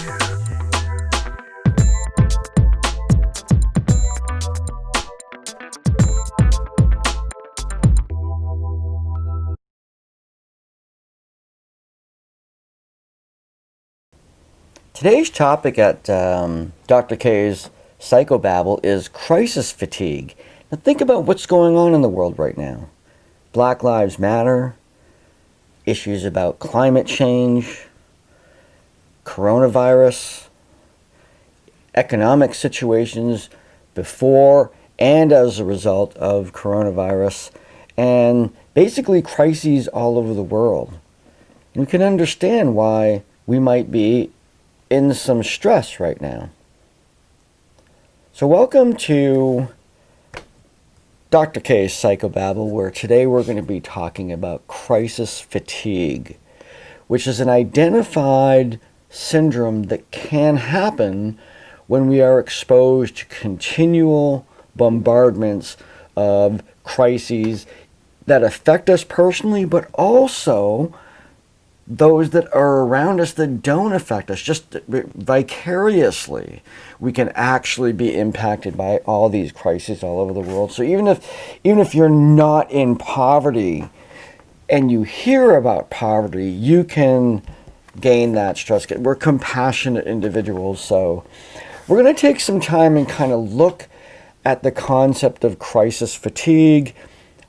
Today's topic at Dr. K's Psychobabble is crisis fatigue. Now think about what's going on in the world right now. Black Lives Matter, issues about climate change, coronavirus, economic situations before and as a result of coronavirus, and basically crises all over the world. And you can understand why we might be in some stress right now. So welcome to Dr. K's Psychobabble, where today we're going to be talking about crisis fatigue, which is an identified syndrome that can happen when we are exposed to continual bombardments of crises that affect us personally, but also those that are around us that don't affect us, just vicariously. We can actually be impacted by all these crises all over the world. So even if you're not in poverty and you hear about poverty, you can gain that stress. We're compassionate individuals, so we're going to take some time and kind of look at the concept of crisis fatigue,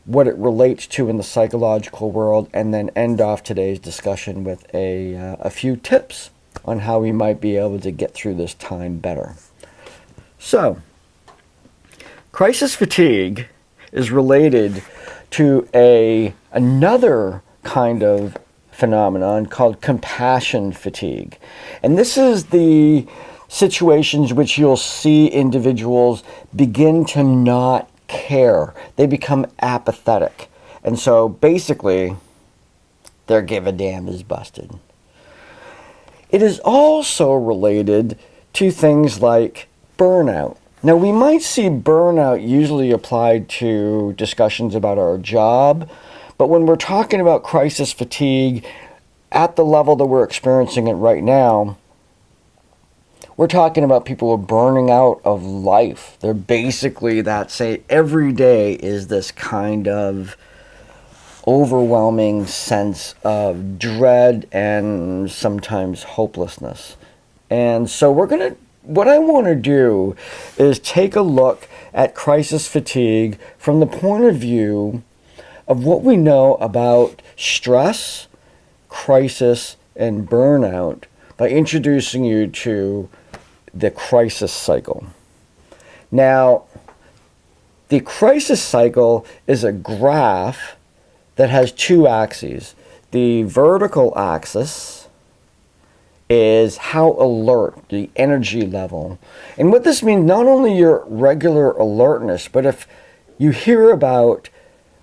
what it relates to in the psychological world, and then end off today's discussion with a few tips on how we might be able to get through this time better. So, crisis fatigue is related to another kind of phenomenon called compassion fatigue. And this is the situations which you'll see individuals begin to not care. They become apathetic. And so basically, their give a damn is busted. It is also related to things like burnout. Now, we might see burnout usually applied to discussions about our job, but when we're talking about crisis fatigue at the level that we're experiencing it right now, we're talking about people who are burning out of life. They're basically every day is this kind of overwhelming sense of dread and sometimes hopelessness. And so what I want to do is take a look at crisis fatigue from the point of view of what we know about stress, crisis, and burnout by introducing you to the crisis cycle. Now, the crisis cycle is a graph that has two axes. The vertical axis is how alert, the energy level. And what this means, not only your regular alertness, but if you hear about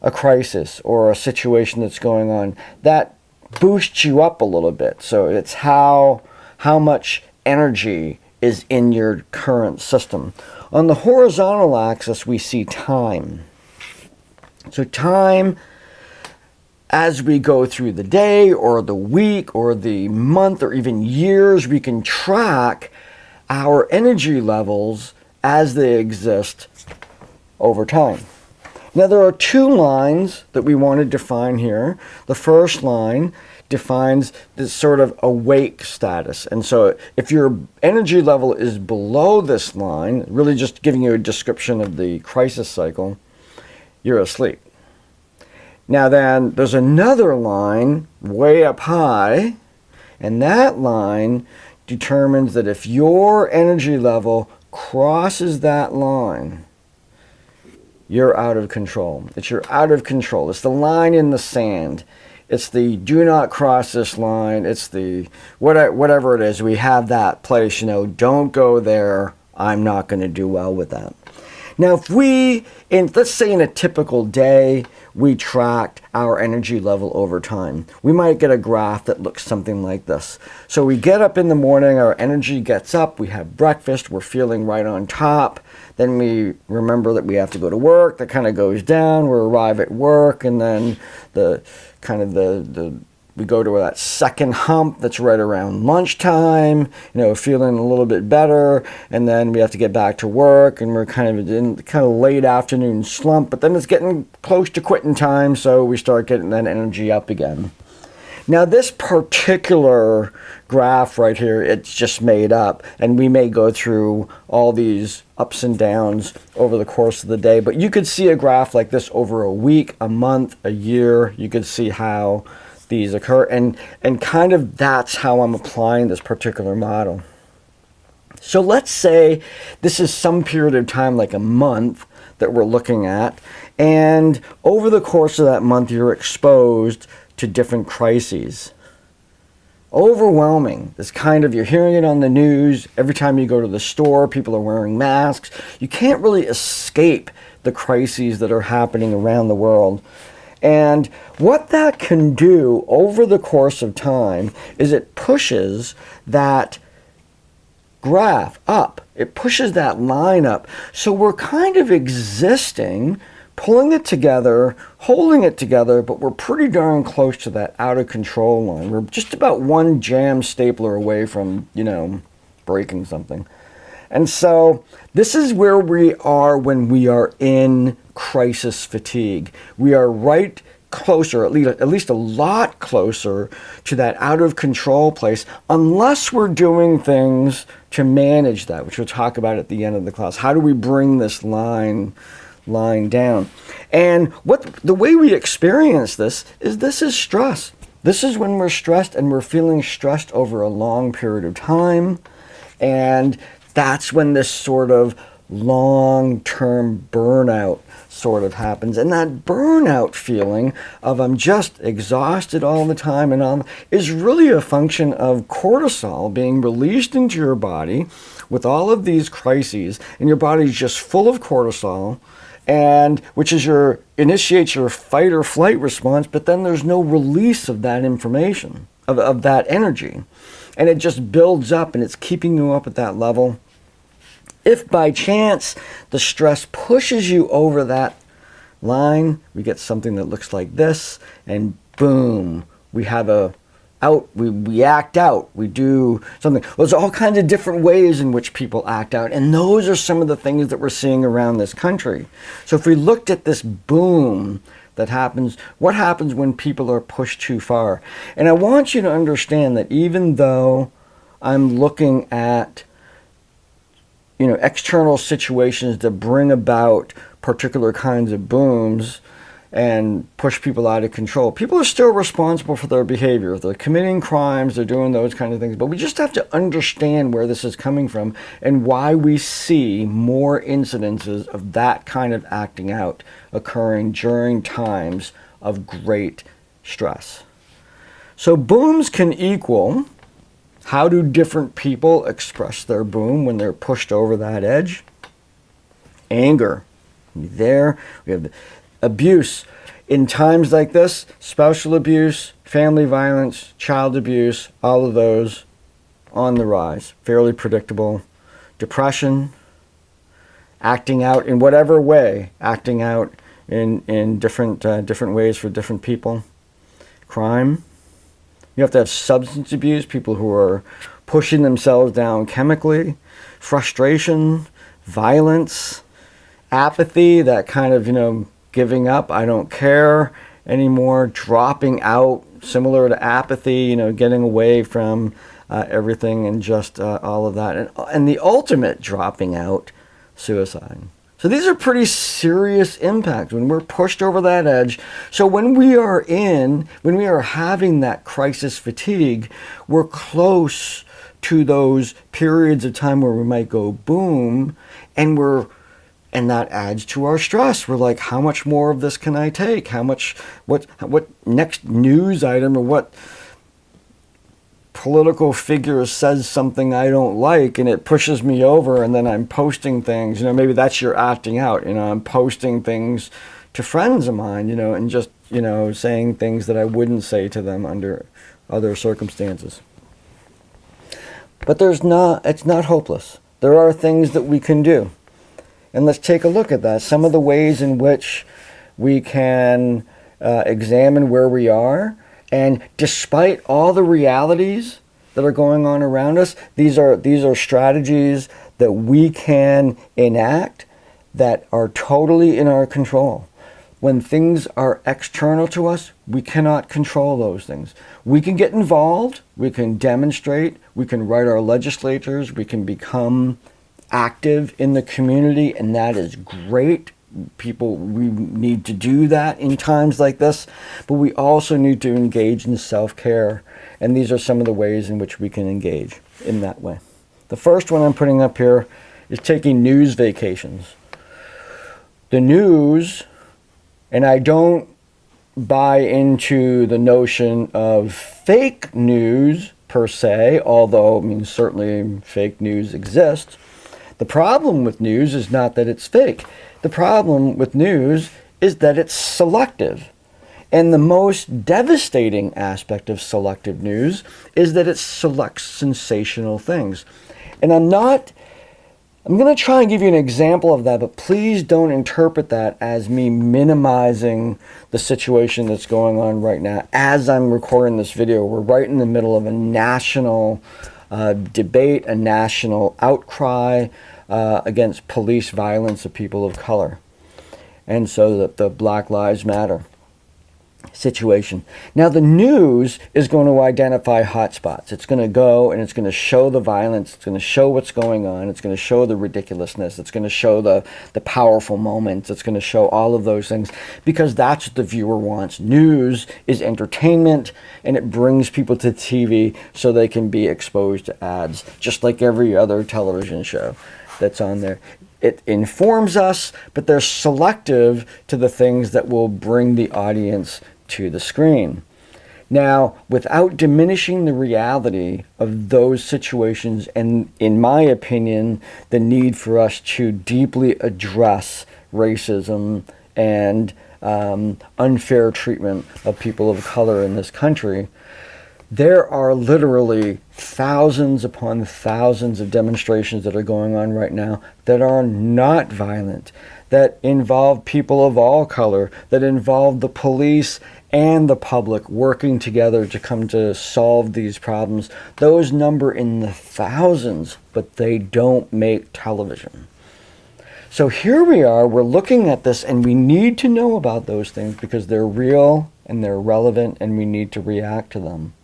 a crisis or a situation that's going on, that boosts you up a little bit. So it's how much energy is in your current system. On the horizontal axis, we see time. So time, as we go through the day or the week or the month or even years, we can track our energy levels as they exist over time. Now, there are two lines that we want to define here. The first line defines this sort of awake status. And so if your energy level is below this line, really just giving you a description of the crisis cycle, you're asleep. Now then, there's another line way up high, and that line determines that if your energy level crosses that line, you're out of control. You're out of control. It's the line in the sand. It's the do not cross this line. It's the whatever it is. We have that place, don't go there. I'm not going to do well with that. Now, if let's say in a typical day, we tracked our energy level over time, we might get a graph that looks something like this. So we get up in the morning, our energy gets up, we have breakfast, we're feeling right on top. Then we remember that we have to go to work. That kind of goes down. We arrive at work, and then the we go to that second hump that's right around lunchtime, feeling a little bit better, and then we have to get back to work, and we're kind of in kind of late afternoon slump, but then it's getting close to quitting time, so we start getting that energy up again. Now, this particular graph right here, it's just made up, and we may go through all these ups and downs over the course of the day, but you could see a graph like this over a week, a month, a year. You could see how these occur, and kind of that's how I'm applying this particular model. So let's say this is some period of time, like a month, that we're looking at, and over the course of that month, you're exposed to different crises. Overwhelming. This kind of, you're hearing it on the news. Every time you go to the store, people are wearing masks. You can't really escape the crises that are happening around the world. And what that can do over the course of time is it pushes that graph up. It pushes that line up. So we're kind of existing, pulling it together, holding it together, but we're pretty darn close to that out of control line. We're just about one jam stapler away from, breaking something. And so this is where we are when we are in crisis fatigue. We are right closer, at least a lot closer to that out of control place, unless we're doing things to manage that, which we'll talk about at the end of the class. How do we bring this line down? And the way we experience this is stress. This is when we're stressed, and we're feeling stressed over a long period of time, and that's when this sort of long-term burnout sort of happens. And that burnout feeling of I'm just exhausted all the time is really a function of cortisol being released into your body with all of these crises, and your body's just full of cortisol, and which is initiates your fight or flight response, but then there's no release of that information, of that energy. And it just builds up, and it's keeping you up at that level. If by chance the stress pushes you over that line, we get something that looks like this, and boom, we have we act out, we do something. There's all kinds of different ways in which people act out, and those are some of the things that we're seeing around this country. So if we looked at this boom that happens, what happens when people are pushed too far? And I want you to understand that even though I'm looking at external situations that bring about particular kinds of booms and push people out of control, people are still responsible for their behavior. They're committing crimes, they're doing those kind of things. But we just have to understand where this is coming from and why we see more incidences of that kind of acting out occurring during times of great stress. So booms can equal, how do different people express their boom when they're pushed over that edge? Anger. There. We have abuse. In times like this, spousal abuse, family violence, child abuse, all of those on the rise. Fairly predictable. Depression. Acting out in whatever way. Acting out in different ways for different people. Crime. You have to have substance abuse, people who are pushing themselves down chemically, frustration, violence, apathy, that kind of, giving up, I don't care anymore, dropping out, similar to apathy, getting away from everything and just all of that. And the ultimate dropping out, suicide. So these are pretty serious impacts when we're pushed over that edge. So when we are having that crisis fatigue, we're close to those periods of time where we might go boom, and that adds to our stress. We're like, how much more of this can I take? What next news item or what political figure says something I don't like, and it pushes me over, and then I'm posting things, maybe that's your acting out, I'm posting things to friends of mine, and just, saying things that I wouldn't say to them under other circumstances. But it's not hopeless. There are things that we can do. And let's take a look at that. Some of the ways in which we can examine where we are And despite all the realities that are going on around us, these are strategies that we can enact that are totally in our control. When things are external to us, we cannot control those things. We can get involved, we can demonstrate, we can write our legislatures, we can become active in the community, and that is great. We need to do that in times like this, but we also need to engage in self-care, and these are some of the ways in which we can engage in that way. The first one I'm putting up here is taking news vacations. The news, and I don't buy into the notion of fake news per se, although, I mean, certainly fake news exists. The problem with news is not that it's fake. The problem with news is that it's selective. And the most devastating aspect of selective news is that it selects sensational things. And I'm going to try and give you an example of that, but please don't interpret that as me minimizing the situation that's going on right now. As I'm recording this video, we're right in the middle of a national debate, a national outcry against police violence of people of color. And so that the Black Lives Matter situation. Now the news is going to identify hotspots. It's going to go and it's going to show the violence. It's going to show what's going on. It's going to show the ridiculousness. It's going to show the powerful moments. It's going to show all of those things because that's what the viewer wants. News is entertainment, and it brings people to TV so they can be exposed to ads, just like every other television show that's on there. It informs us, but they're selective to the things that will bring the audience to the screen. Now, without diminishing the reality of those situations, and in my opinion, the need for us to deeply address racism and unfair treatment of people of color in this country, there are literally thousands upon thousands of demonstrations that are going on right now that are not violent, that involve people of all color, that involve the police and the public working together to come to solve these problems. Those number in the thousands, but they don't make television. So here we are, we're looking at this, and we need to know about those things because they're real and they're relevant and we need to react to them.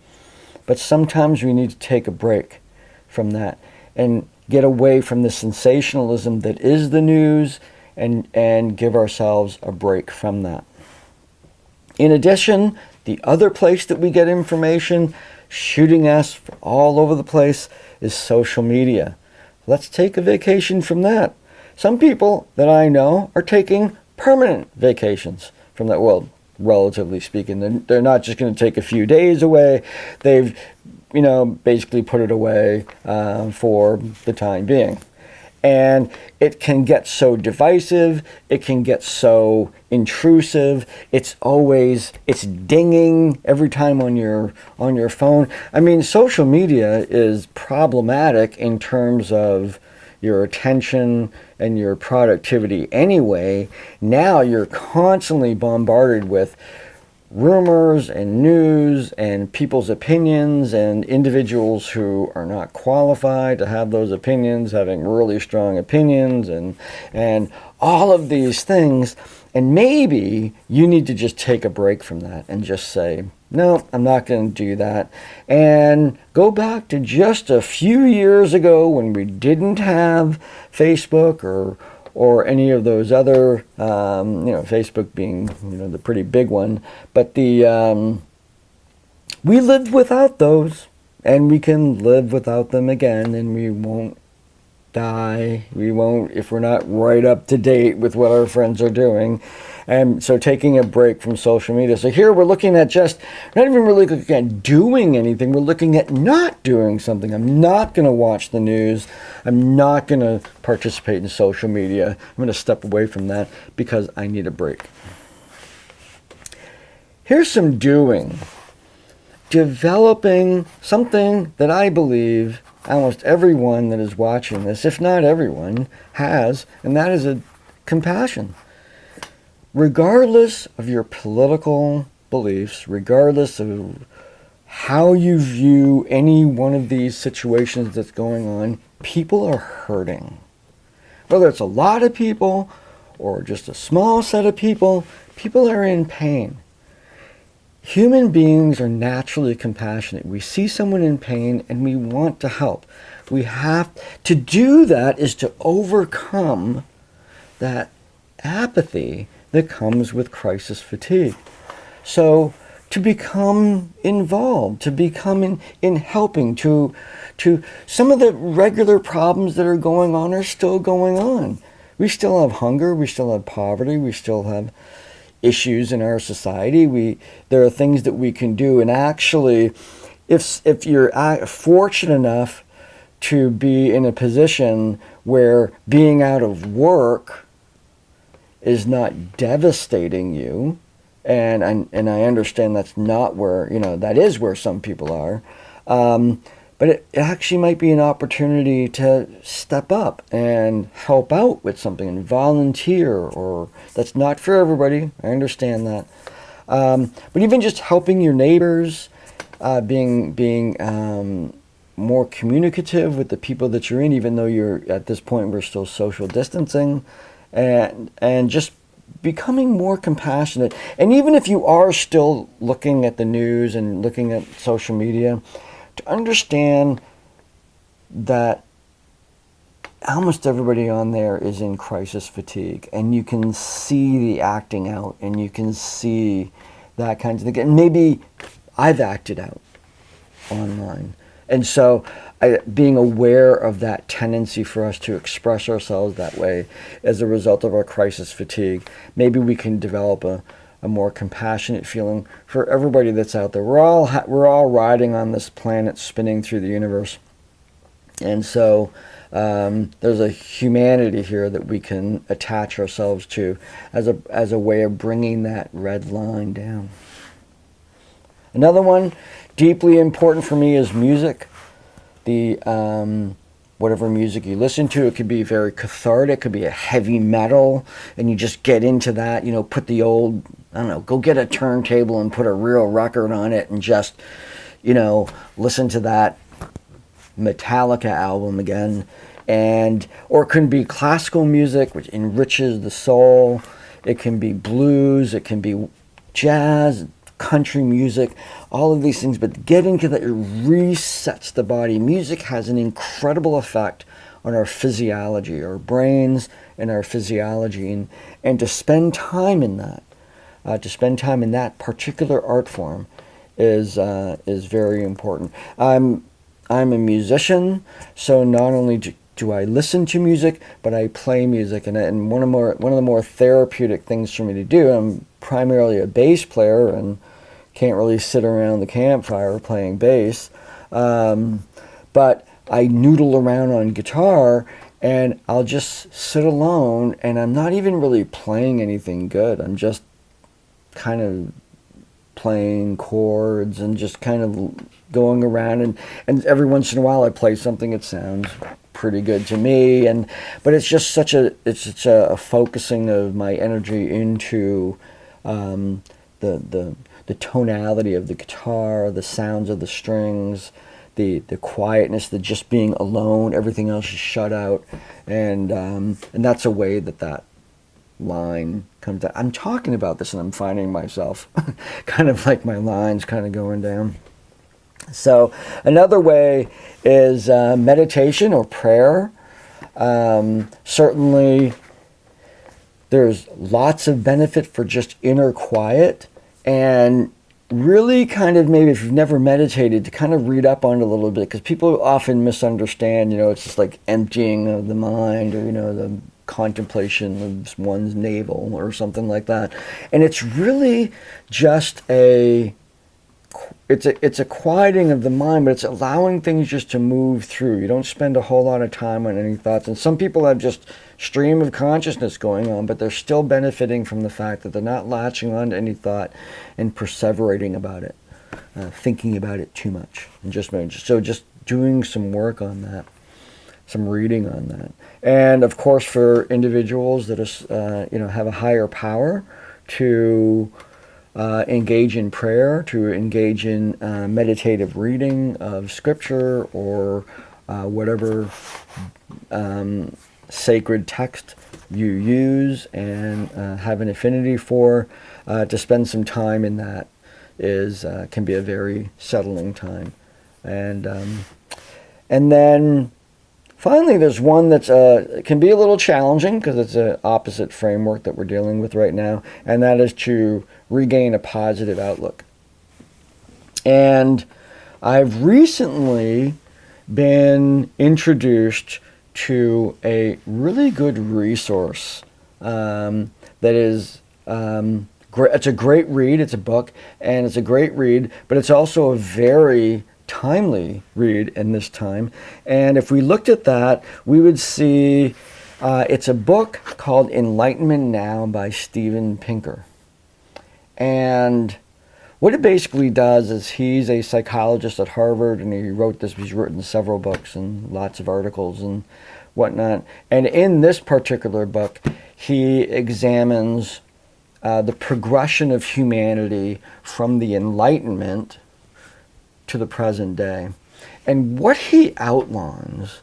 But sometimes we need to take a break from that and get away from the sensationalism that is the news and give ourselves a break from that. In addition, the other place that we get information shooting us all over the place is social media. Let's take a vacation from that. Some people that I know are taking permanent vacations from that world. Relatively speaking, they're not just going to take a few days away. They've, basically put it away for the time being. And it can get so divisive. It can get so intrusive. It's dinging every time on your phone. I mean, social media is problematic in terms of your attention and your productivity anyway. Now you're constantly bombarded with rumors and news and people's opinions and individuals who are not qualified to have those opinions, having really strong opinions and all of these things. And maybe you need to just take a break from that and just say, no, I'm not going to do that. And go back to just a few years ago when we didn't have Facebook or any of those other, Facebook being, the pretty big one. But we lived without those, and we can live without them again, and we won't die. We won't, if we're not right up to date with what our friends are doing. And so taking a break from social media. So here we're looking at not even really looking at doing anything. We're looking at not doing something. I'm not going to watch the news. I'm not going to participate in social media. I'm going to step away from that because I need a break. Here's some doing. Developing something that I believe almost everyone that is watching this, if not everyone, has, and that is a compassion. Regardless of your political beliefs, regardless of how you view any one of these situations that's going on, people are hurting. Whether it's a lot of people or just a small set of people, people are in pain. Human beings are naturally compassionate. We see someone in pain and we want to help. We have to do that is to overcome that apathy that comes with crisis fatigue. So to become involved, to become in helping, to some of the regular problems that are going on are still going on. We still have hunger, we still have poverty, we still have issues in our society. There are things that we can do, and actually, if you're fortunate enough to be in a position where being out of work is not devastating you, and I understand that's not where, that is where some people are, but it actually might be an opportunity to step up and help out with something and volunteer, or that's not for everybody, I understand that. But even just helping your neighbors, being more communicative with the people that you're in, even though you're at this point we're still social distancing, and just becoming more compassionate. And even if you are still looking at the news and looking at social media, to understand that almost everybody on there is in crisis fatigue, and you can see the acting out, and you can see that kind of thing. And maybe I've acted out online. And so being aware of that tendency for us to express ourselves that way as a result of our crisis fatigue, maybe we can develop a more compassionate feeling for everybody that's out there. We're all riding on this planet spinning through the universe. And so there's a humanity here that we can attach ourselves to as a way of bringing that red line down. Another one, deeply important for me, is music. Whatever music you listen to, it could be very cathartic, it could be a heavy metal, and you just get into that, put the old, go get a turntable and put a real record on it and just, listen to that Metallica album again. Or it can be classical music, which enriches the soul. It can be blues, it can be jazz, country music, all of these things, but getting to that, it resets the body. Music has an incredible effect on our physiology, our brains and our physiology, and to spend time in that, particular art form is very important. I'm a musician, so not only do I listen to music, but I play music, and one of the more therapeutic things for me to do. I'm primarily a bass player and can't really sit around the campfire playing bass, but I noodle around on guitar, and I'll just sit alone, and I'm not even really playing anything good. I'm just kind of playing chords and just kind of going around, and every once in a while I play something that sounds pretty good to me, but it's just such a focusing of my energy into the tonality of the guitar, the sounds of the strings, the quietness, the just being alone, everything else is shut out, and that's a way that line comes out. I'm talking about this and I'm finding myself kind of like my lines kind of going down. So another way is meditation or prayer. Certainly there's lots of benefit for just inner quiet, and really kind of, maybe if you've never meditated, to kind of read up on it a little bit, because people often misunderstand, it's just like emptying of the mind, or, the contemplation of one's navel or something like that. And it's really just it's a quieting of the mind, but it's allowing things just to move through. You don't spend a whole lot of time on any thoughts. And some people have just stream of consciousness going on, but they're still benefiting from the fact that they're not latching on to any thought and perseverating about it, thinking about it too much. And just doing some work on that, some reading on that. And of course, for individuals that are, have a higher power to engage in prayer, to engage in meditative reading of scripture or whatever sacred text you use and have an affinity for, to spend some time in that can be a very settling time. And then finally, there's one that's can be a little challenging because it's an opposite framework that we're dealing with right now, and that is to regain a positive outlook. And I've recently been introduced to a really good resource that is it's a great read. It's a book, and it's a great read, but it's also a very timely read in this time. And if we looked at that, we would see it's a book called Enlightenment Now by Steven Pinker. And what it basically does is he's a psychologist at Harvard, and he's written several books and lots of articles and whatnot. And in this particular book, he examines the progression of humanity from the Enlightenment to the present day. And what he outlines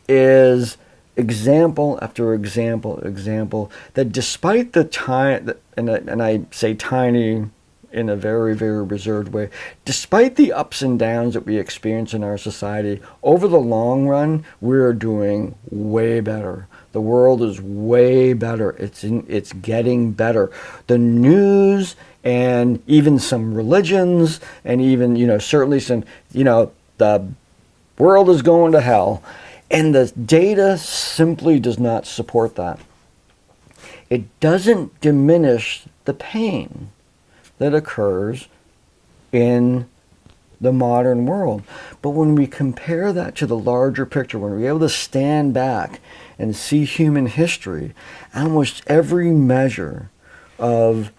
is example after example, that despite the time, and I say tiny in a very, very reserved way, despite the ups and downs that we experience in our society, over the long run, we're doing way better. The world is way better. It's getting better. The news and even some religions and even, certainly some, the world is going to hell. And the data simply does not support that. It doesn't diminish the pain that occurs in the modern world. But when we compare that to the larger picture, when we're able to stand back and see human history, almost every measure of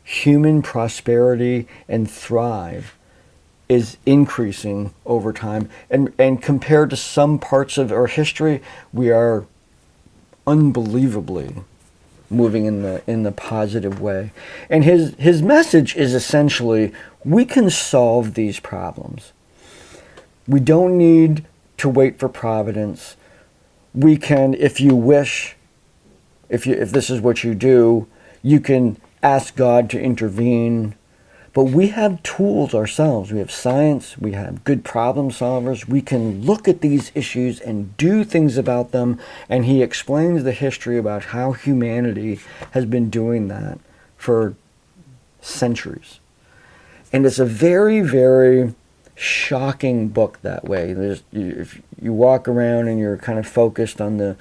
human prosperity and thrive is increasing over time. And compared to some parts of our history, we are unbelievably moving in the positive way. And his message is essentially, we can solve these problems. We don't need to wait for providence. We can, if you wish, if this is what you do, you can ask God to intervene. But we have tools ourselves. We have science. We have good problem solvers. We can look at these issues and do things about them. And he explains the history about how humanity has been doing that for centuries. And it's a very, very shocking book that way. If you walk around and you're kind of focused on the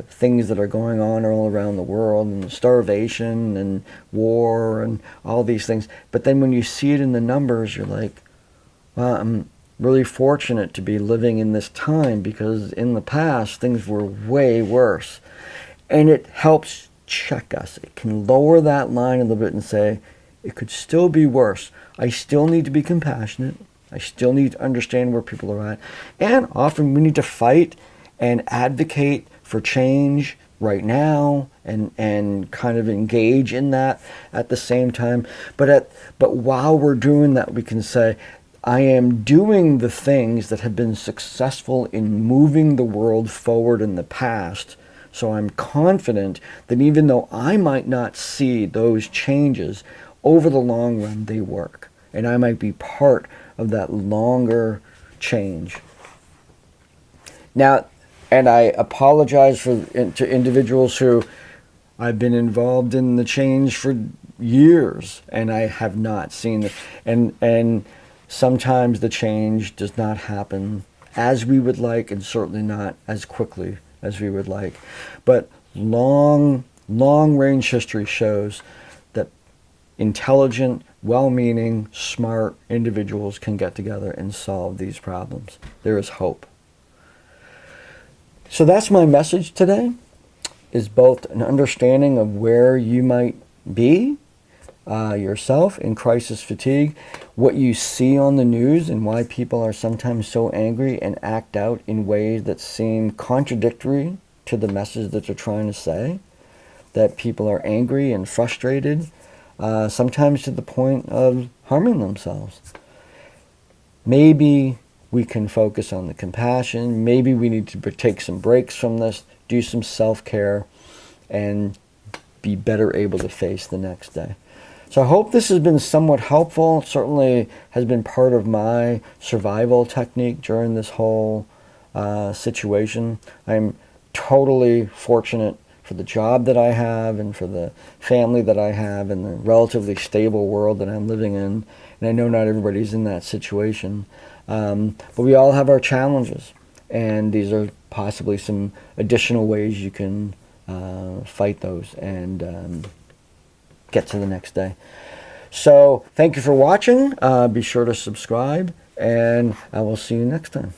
things that are going on all around the world, and starvation and war and all these things. But then when you see it in the numbers, you're like, well, I'm really fortunate to be living in this time, because in the past, things were way worse. And it helps check us. It can lower that line a little bit and say, it could still be worse. I still need to be compassionate. I still need to understand where people are at. And often we need to fight and advocate for change right now and kind of engage in that at the same time. But while we're doing that, we can say, I am doing the things that have been successful in moving the world forward in the past. So I'm confident that even though I might not see those changes, over the long run, they work. And I might be part of that longer change. Now, and I apologize to individuals who I've been involved in the change for years, and I have not seen it. And sometimes the change does not happen as we would like, and certainly not as quickly as we would like. But long range history shows that intelligent, well-meaning, smart individuals can get together and solve these problems. There is hope. So that's my message today, is both an understanding of where you might be yourself in crisis fatigue, what you see on the news and why people are sometimes so angry and act out in ways that seem contradictory to the message that they're trying to say, that people are angry and frustrated sometimes to the point of harming themselves. Maybe we can focus on the compassion. Maybe we need to take some breaks from this, do some self-care, and be better able to face the next day. So I hope this has been somewhat helpful. It certainly has been part of my survival technique during this whole situation. I'm totally fortunate for the job that I have and for the family that I have and the relatively stable world that I'm living in. And I know not everybody's in that situation. But we all have our challenges. And these are possibly some additional ways you can fight those and get to the next day. So thank you for watching. Be sure to subscribe, and I will see you next time.